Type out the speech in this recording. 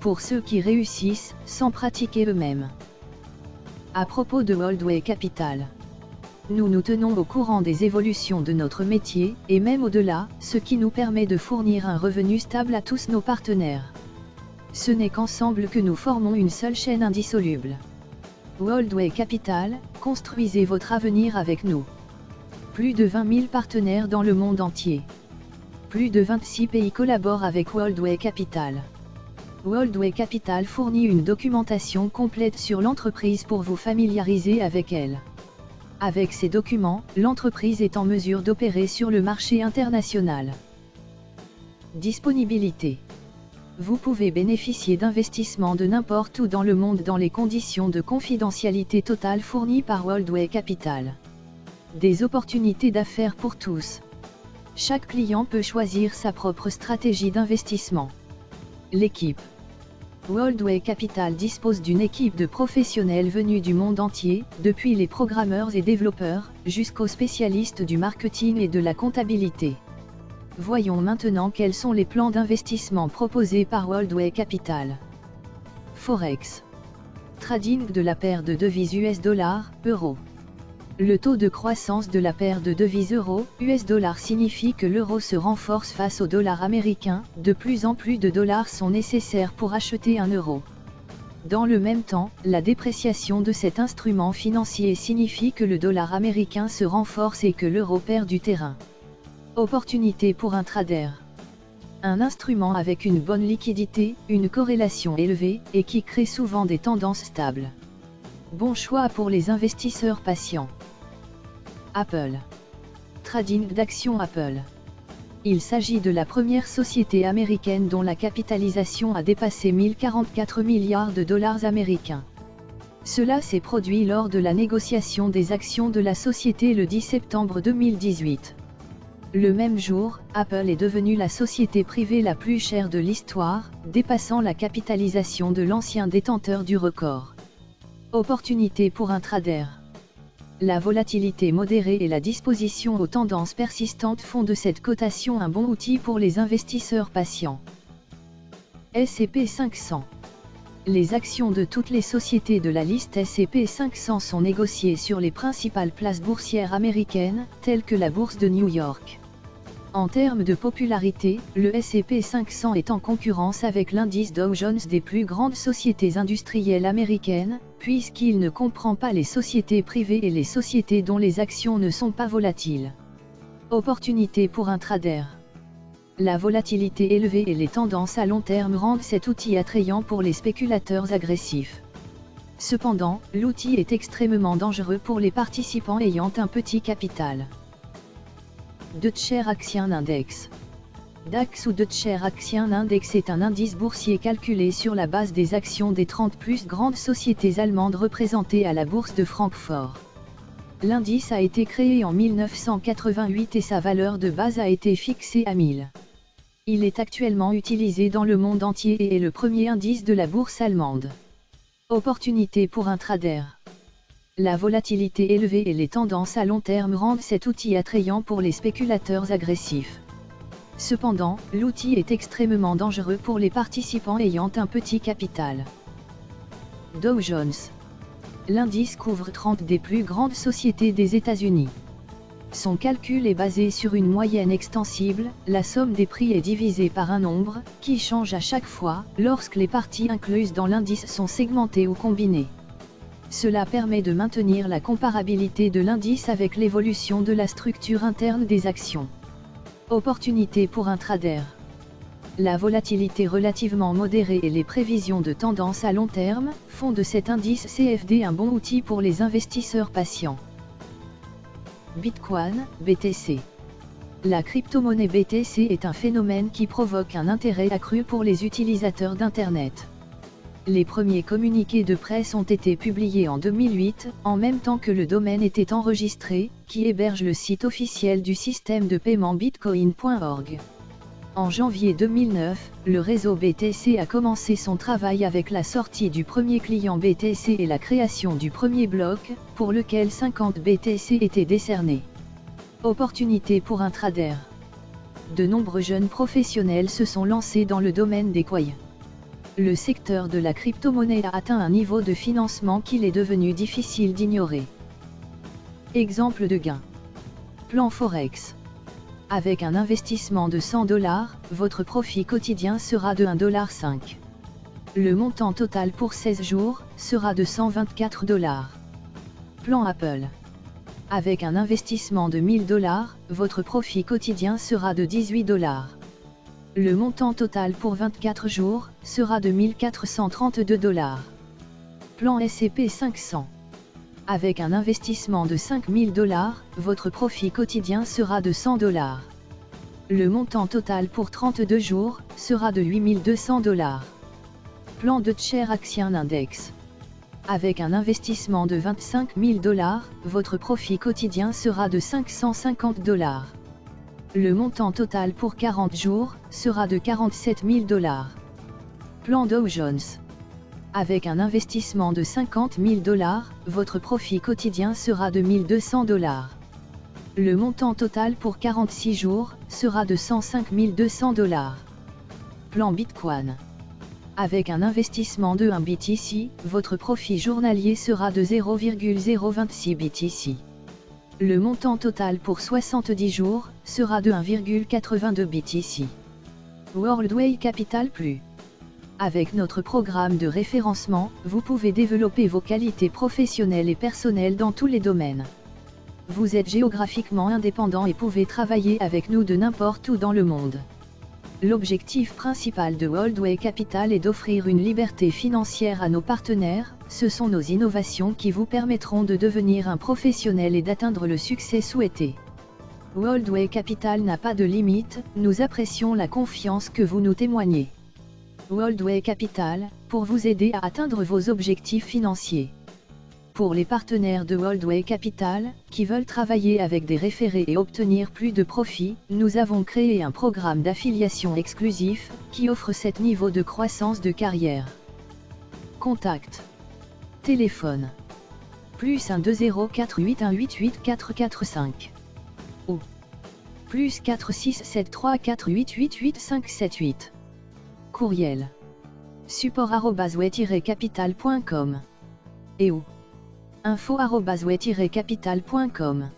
pour ceux qui réussissent, sans pratiquer eux-mêmes. À propos de Worldway Capital. Nous nous tenons au courant des évolutions de notre métier, et même au-delà, ce qui nous permet de fournir un revenu stable à tous nos partenaires. Ce n'est qu'ensemble que nous formons une seule chaîne indissoluble. Worldway Capital, construisez votre avenir avec nous. Plus de 20 000 partenaires dans le monde entier. Plus de 26 pays collaborent avec Worldway Capital. Worldway Capital fournit une documentation complète sur l'entreprise pour vous familiariser avec elle. Avec ces documents, l'entreprise est en mesure d'opérer sur le marché international. Disponibilité. Vous pouvez bénéficier d'investissements de n'importe où dans le monde dans les conditions de confidentialité totale fournies par Worldway Capital. Des opportunités d'affaires pour tous. Chaque client peut choisir sa propre stratégie d'investissement. L'équipe. Worldway Capital dispose d'une équipe de professionnels venus du monde entier, depuis les programmeurs et développeurs, jusqu'aux spécialistes du marketing et de la comptabilité. Voyons maintenant quels sont les plans d'investissement proposés par Worldway Capital. Forex. Trading de la paire de devises US$-Euro. Le taux de croissance de la paire de devises euro-US$ signifie que l'euro se renforce face au dollar américain, de plus en plus de dollars sont nécessaires pour acheter un euro. Dans le même temps, la dépréciation de cet instrument financier signifie que le dollar américain se renforce et que l'euro perd du terrain. Opportunité pour un trader. Un instrument avec une bonne liquidité, une corrélation élevée, et qui crée souvent des tendances stables. Bon choix pour les investisseurs patients. Apple. Trading d'actions Apple. Il s'agit de la première société américaine dont la capitalisation a dépassé 1044 milliards de dollars américains. Cela s'est produit lors de la négociation des actions de la société le 10 septembre 2018. Le même jour, Apple est devenue la société privée la plus chère de l'histoire, dépassant la capitalisation de l'ancien détenteur du record. Opportunité pour un trader. La volatilité modérée et la disposition aux tendances persistantes font de cette cotation un bon outil pour les investisseurs patients. S&P 500. Les actions de toutes les sociétés de la liste S&P 500 sont négociées sur les principales places boursières américaines, telles que la bourse de New York. En termes de popularité, le S&P 500 est en concurrence avec l'indice Dow Jones des plus grandes sociétés industrielles américaines, puisqu'il ne comprend pas les sociétés privées et les sociétés dont les actions ne sont pas volatiles. Opportunité pour un trader. La volatilité élevée et les tendances à long terme rendent cet outil attrayant pour les spéculateurs agressifs. Cependant, l'outil est extrêmement dangereux pour les participants ayant un petit capital. Deutscher Aktienindex. DAX ou Deutscher Aktienindex est un indice boursier calculé sur la base des actions des 30 plus grandes sociétés allemandes représentées à la bourse de Francfort. L'indice a été créé en 1988 et sa valeur de base a été fixée à 1000. Il est actuellement utilisé dans le monde entier et est le premier indice de la bourse allemande. Opportunité pour un trader. La volatilité élevée et les tendances à long terme rendent cet outil attrayant pour les spéculateurs agressifs. Cependant, l'outil est extrêmement dangereux pour les participants ayant un petit capital. Dow Jones. L'indice couvre 30 des plus grandes sociétés des États-Unis. Son calcul est basé sur une moyenne extensible, la somme des prix est divisée par un nombre, qui change à chaque fois, lorsque les parties incluses dans l'indice sont segmentées ou combinées. Cela permet de maintenir la comparabilité de l'indice avec l'évolution de la structure interne des actions. Opportunité pour un trader. La volatilité relativement modérée et les prévisions de tendance à long terme font de cet indice CFD un bon outil pour les investisseurs patients. Bitcoin, BTC. La crypto-monnaie BTC est un phénomène qui provoque un intérêt accru pour les utilisateurs d'Internet. Les premiers communiqués de presse ont été publiés en 2008, en même temps que le domaine était enregistré, qui héberge le site officiel du système de paiement bitcoin.org. En janvier 2009, le réseau BTC a commencé son travail avec la sortie du premier client BTC et la création du premier bloc, pour lequel 50 BTC étaient décernés. Opportunité pour un trader. De nombreux jeunes professionnels se sont lancés dans le domaine des coins. Le secteur de la crypto-monnaie a atteint un niveau de financement qu'il est devenu difficile d'ignorer. Exemple de gain. Plan Forex. Avec un investissement de 100 $, votre profit quotidien sera de 1,5 $. Le montant total pour 16 jours sera de 124 $. Plan Apple. Avec un investissement de 1000 $, votre profit quotidien sera de 18 $. Le montant total pour 24 jours sera de 1432 $. Plan S&P 500. Avec un investissement de 5000 $, votre profit quotidien sera de 100 $. Le montant total pour 32 jours sera de 8200 $. Plan Deutscher Aktienindex. Avec un investissement de 25 000 $, votre profit quotidien sera de 550 $. Le montant total pour 40 jours sera de 47 000 $. Plan Dow Jones. Avec un investissement de 50 000 $, votre profit quotidien sera de 1200 $. Le montant total pour 46 jours sera de 105 200 $. Plan Bitcoin. Avec un investissement de 1 BTC, votre profit journalier sera de 0,026 BTC. Le montant total pour 70 jours sera de 1,82 BTC. Worldway Capital Plus. Avec notre programme de référencement, vous pouvez développer vos qualités professionnelles et personnelles dans tous les domaines. Vous êtes géographiquement indépendant et pouvez travailler avec nous de n'importe où dans le monde. L'objectif principal de Worldway Capital est d'offrir une liberté financière à nos partenaires. Ce sont nos innovations qui vous permettront de devenir un professionnel et d'atteindre le succès souhaité. Worldway Capital n'a pas de limite, nous apprécions la confiance que vous nous témoignez. Worldway Capital, pour vous aider à atteindre vos objectifs financiers. Pour les partenaires de Worldway Capital, qui veulent travailler avec des référés et obtenir plus de profits, nous avons créé un programme d'affiliation exclusif, qui offre cet niveau de croissance de carrière. Contact. Téléphone. +1 2048188445. 445. Ou. +467348888578. Courriel. support@way-capital.com. Et ou. info@way-capital.com